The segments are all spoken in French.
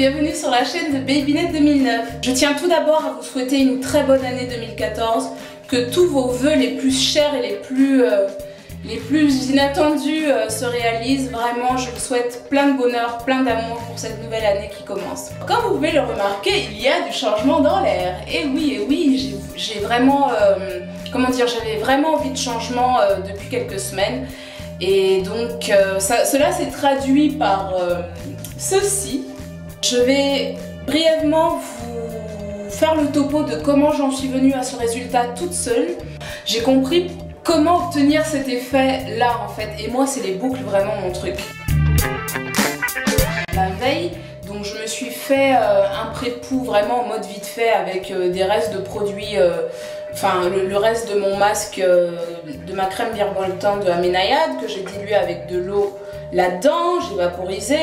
bienvenue sur la chaîne de Babynet 2009. Je tiens tout d'abord à vous souhaiter une très bonne année 2014, que tous vos vœux les plus chers et les plus inattendus se réalisent. Vraiment, je vous souhaite plein de bonheur, plein d'amour pour cette nouvelle année qui commence. Comme vous pouvez le remarquer, il y a du changement dans l'air. Et oui, j'ai vraiment, j'avais vraiment envie de changement depuis quelques semaines. Et donc, cela s'est traduit par ceci. Je vais brièvement vous faire le topo de comment j'en suis venue à ce résultat toute seule. J'ai compris comment obtenir cet effet là en fait, et moi c'est les boucles vraiment mon truc. La veille, donc je me suis fait un pré-pou vraiment en mode vite fait avec des restes de produits, le reste de mon masque, de ma crème virevoltante de Aménayade que j'ai dilué avec de l'eau là-dedans, j'ai vaporisé.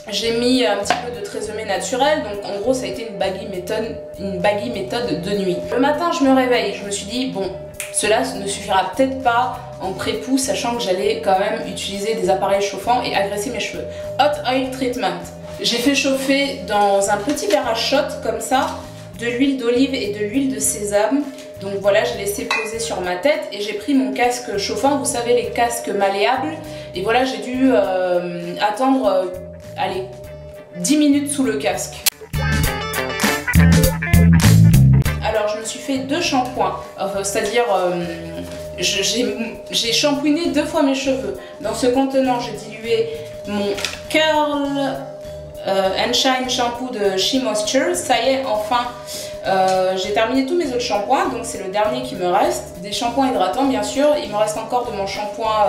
J'ai mis un petit peu de trésommé naturel, donc en gros ça a été une baggy méthode de nuit. Le matin je me réveille, je me suis dit bon, cela ne suffira peut-être pas en pré-pou, sachant que j'allais quand même utiliser des appareils chauffants et agresser mes cheveux. Hot Oil Treatment. J'ai fait chauffer dans un petit verre à shot comme ça, de l'huile d'olive et de l'huile de sésame. Donc voilà, j'ai laissé poser sur ma tête et j'ai pris mon casque chauffant, vous savez les casques malléables. Et voilà, j'ai dû attendre... allez, 10 minutes sous le casque. Alors je me suis fait 2 shampoings, c'est-à-dire j'ai shampooiné 2 fois mes cheveux. Dans ce contenant j'ai dilué mon Curl and Shine shampoo de She Moisture. Ça y est, enfin j'ai terminé tous mes autres shampoings, donc c'est le dernier qui me reste. Des shampoings hydratants bien sûr, il me reste encore de mon shampoing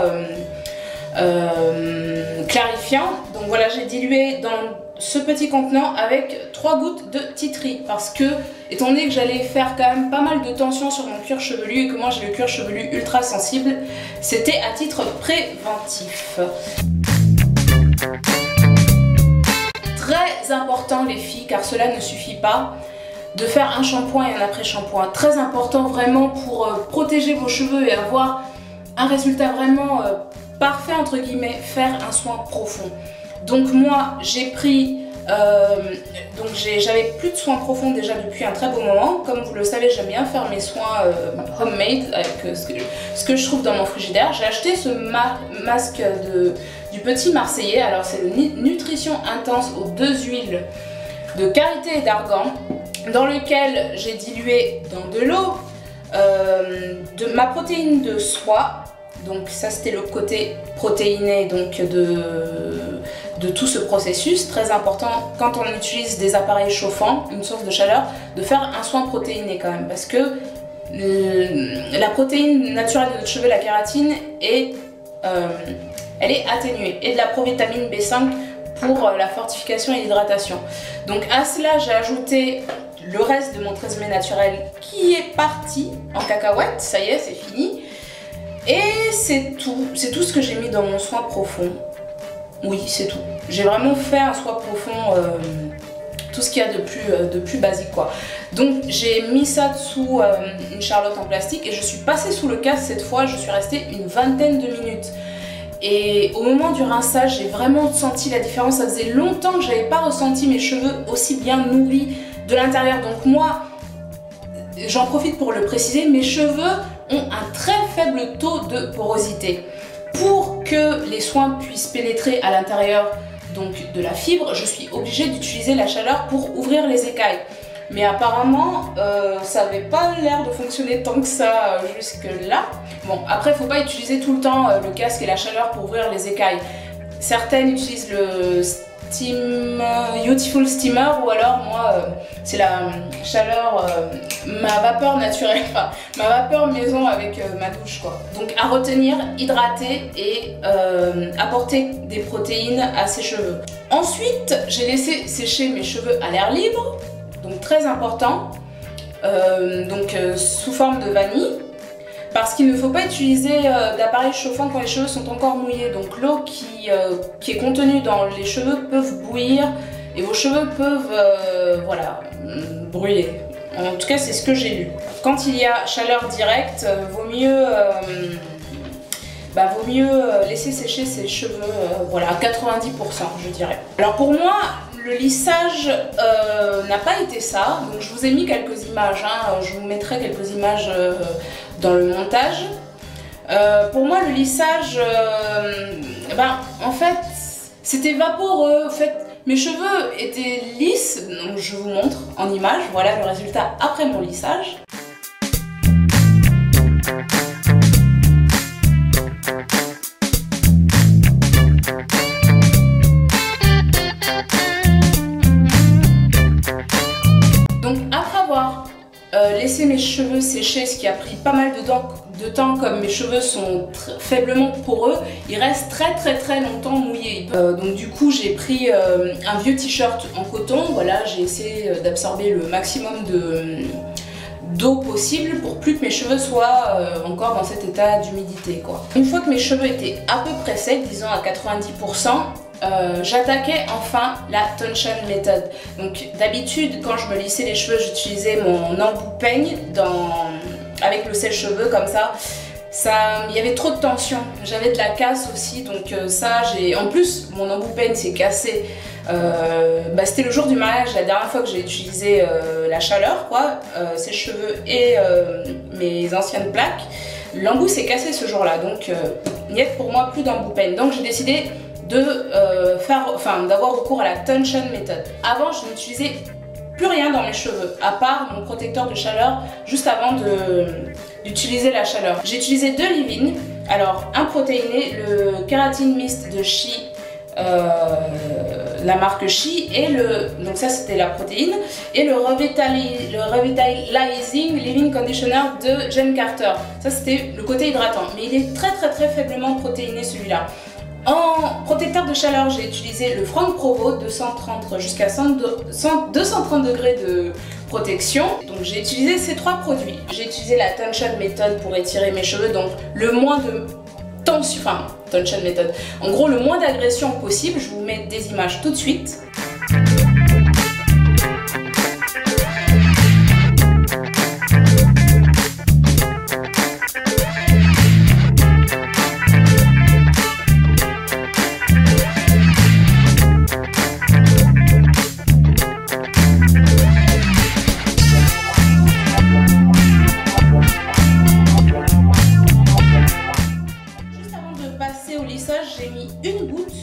clarifiant. Donc voilà, j'ai dilué dans ce petit contenant avec 3 gouttes de tea tree parce que étant donné que j'allais faire quand même pas mal de tension sur mon cuir chevelu et que moi j'ai le cuir chevelu ultra sensible, c'était à titre préventif. Très important les filles, car cela ne suffit pas de faire un shampoing et un après-shampoing. Très important vraiment pour protéger vos cheveux et avoir un résultat vraiment parfait entre guillemets, faire un soin profond. Donc moi j'ai pris, j'avais plus de soins profonds déjà depuis un très beau moment. Comme vous le savez, j'aime bien faire mes soins homemade avec ce que je trouve dans mon frigidaire. J'ai acheté ce masque du Petit Marseillais. Alors c'est le Nutrition Intense aux 2 huiles de karité et d'argan, dans lequel j'ai dilué dans de l'eau de ma protéine de soie. Donc ça c'était le côté protéiné donc de tout ce processus. Très important quand on utilise des appareils chauffants, une source de chaleur, de faire un soin protéiné quand même, parce que la protéine naturelle de notre cheveu, la kératine, elle est atténuée, et de la provitamine B5 pour la fortification et l'hydratation. Donc à cela j'ai ajouté le reste de mon trésommé naturel qui est parti en cacahuète. Ça y est, c'est fini. Et c'est tout ce que j'ai mis dans mon soin profond. Oui, c'est tout. J'ai vraiment fait un soin profond, tout ce qu'il y a de plus basique quoi. Donc j'ai mis ça sous une charlotte en plastique et je suis passée sous le casque cette fois. Je suis restée une vingtaine de minutes. Et au moment du rinçage, j'ai vraiment senti la différence. Ça faisait longtemps que je n'avais pas ressenti mes cheveux aussi bien nourris de l'intérieur. Donc moi, j'en profite pour le préciser, mes cheveux ont un très faible taux de porosité. Pour que les soins puissent pénétrer à l'intérieur donc de la fibre, je suis obligée d'utiliser la chaleur pour ouvrir les écailles. Mais apparemment, ça n'avait pas l'air de fonctionner tant que ça jusque là. Bon, après, il ne faut pas utiliser tout le temps le casque et la chaleur pour ouvrir les écailles. Certaines utilisent le Youthful Steamer, ou alors moi c'est la chaleur, ma vapeur naturelle, enfin ma vapeur maison avec ma douche quoi. Donc à retenir, hydrater et apporter des protéines à ses cheveux. Ensuite j'ai laissé sécher mes cheveux à l'air libre, donc très important, sous forme de vanille. Parce qu'il ne faut pas utiliser d'appareil chauffant quand les cheveux sont encore mouillés. Donc l'eau qui est contenue dans les cheveux peuvent bouillir et vos cheveux peuvent brûler. En tout cas c'est ce que j'ai lu. Quand il y a chaleur directe, vaut mieux laisser sécher ses cheveux à 90% je dirais. Alors pour moi, le lissage n'a pas été ça. Donc je vous ai mis quelques images, hein. Je vous mettrai quelques images dans le montage. Pour moi le lissage, en fait c'était vaporeux. En fait mes cheveux étaient lisses, donc je vous montre en image. Voilà le résultat après mon lissage. Laisser mes cheveux sécher, ce qui a pris pas mal de temps comme mes cheveux sont faiblement poreux, ils restent très longtemps mouillés. Donc du coup j'ai pris un vieux t-shirt en coton, voilà, j'ai essayé d'absorber le maximum d'eau possible pour plus que mes cheveux soient encore dans cet état d'humidité, quoi. Une fois que mes cheveux étaient à peu près secs, disons à 90%, j'attaquais enfin la Tension Method. Donc d'habitude quand je me lissais les cheveux, j'utilisais mon embout peigne avec le sèche-cheveux comme ça. Il y avait trop de tension, j'avais de la casse aussi, donc en plus mon embout peigne s'est cassé. C'était le jour du mariage, la dernière fois que j'ai utilisé la chaleur, quoi, sèche-cheveux et mes anciennes plaques. L'embout s'est cassé ce jour-là, donc niet pour moi, plus d'embout peigne. Donc j'ai décidé d'avoir recours à la Tension Method. Avant, je n'utilisais plus rien dans mes cheveux, à part mon protecteur de chaleur juste avant d'utiliser la chaleur. J'ai utilisé 2 leave-in, alors un protéiné, le Keratin Mist de She, la marque She, et donc ça c'était la protéine, et le Revitalizing Leave-in Conditioner de Jen Carter. Ça c'était le côté hydratant, mais il est très faiblement protéiné celui-là. En protecteur de chaleur, j'ai utilisé le Franck Provo 230 jusqu'à 230 degrés de protection. Donc j'ai utilisé ces 3 produits. J'ai utilisé la Tension Method pour étirer mes cheveux, donc le moins de tension, Tension Method. En gros, le moins d'agression possible. Je vous mets des images tout de suite. J'ai mis une goutte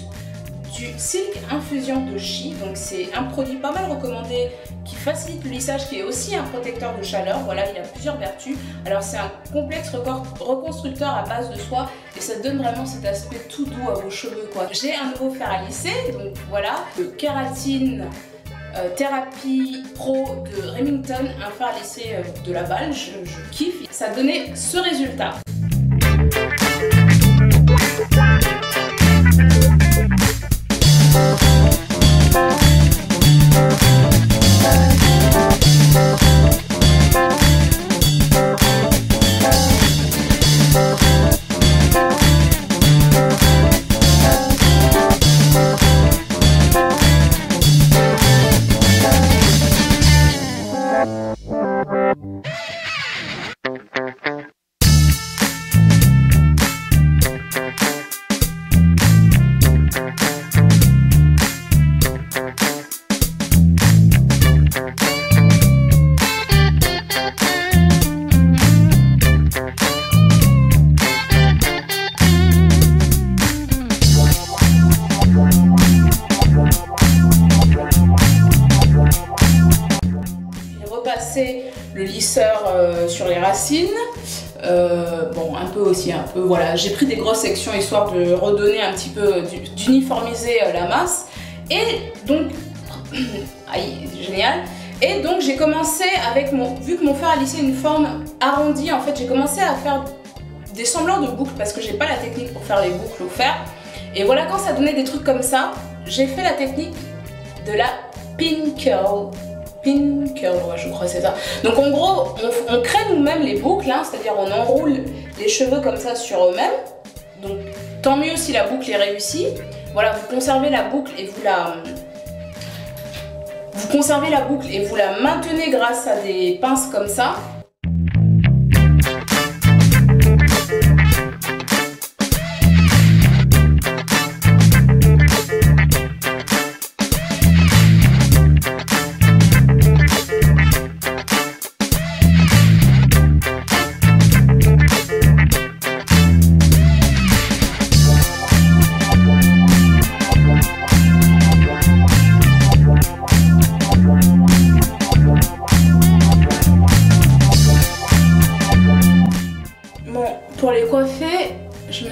du Silk Infusion de She, donc c'est un produit pas mal recommandé qui facilite le lissage, qui est aussi un protecteur de chaleur. Voilà, il a plusieurs vertus. Alors c'est un complexe reconstructeur à base de soie et ça donne vraiment cet aspect tout doux à vos cheveux, quoi. J'ai un nouveau fer à lisser, donc voilà, le Keratin Therapy Pro de Remington, un fer à lisser de la balle, je kiffe. Ça donnait ce résultat. Le lisseur sur les racines, bon un peu aussi, voilà, j'ai pris des grosses sections histoire de redonner un petit peu, d'uniformiser la masse, et donc, aïe, génial, et donc j'ai commencé avec vu que mon fer a lissé une forme arrondie, en fait j'ai commencé à faire des semblants de boucles parce que j'ai pas la technique pour faire les boucles au fer, et voilà, quand ça donnait des trucs comme ça, j'ai fait la technique de la pin curl. Pin curl, ouais, je crois que c'est ça. Donc en gros, on crée nous-mêmes les boucles, hein, c'est-à-dire on enroule les cheveux comme ça sur eux-mêmes. Donc tant mieux si la boucle est réussie. Voilà, vous conservez la boucle et vous la maintenez grâce à des pinces comme ça.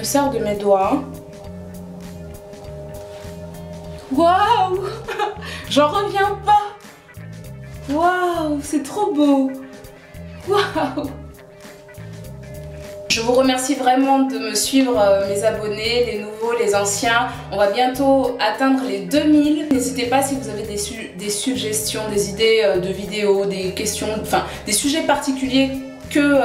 sers de mes doigts. Waouh! J'en reviens pas! Waouh! C'est trop beau! Waouh! Je vous remercie vraiment de me suivre, mes abonnés, les nouveaux, les anciens. On va bientôt atteindre les 2000. N'hésitez pas si vous avez des suggestions, des idées de vidéos, des questions, enfin des sujets particuliers que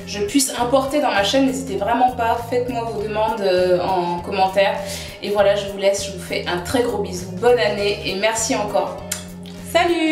je puisse importer dans ma chaîne. N'hésitez vraiment pas, faites-moi vos demandes en commentaire. Et voilà, je vous laisse, je vous fais un très gros bisou. Bonne année et merci encore. Salut!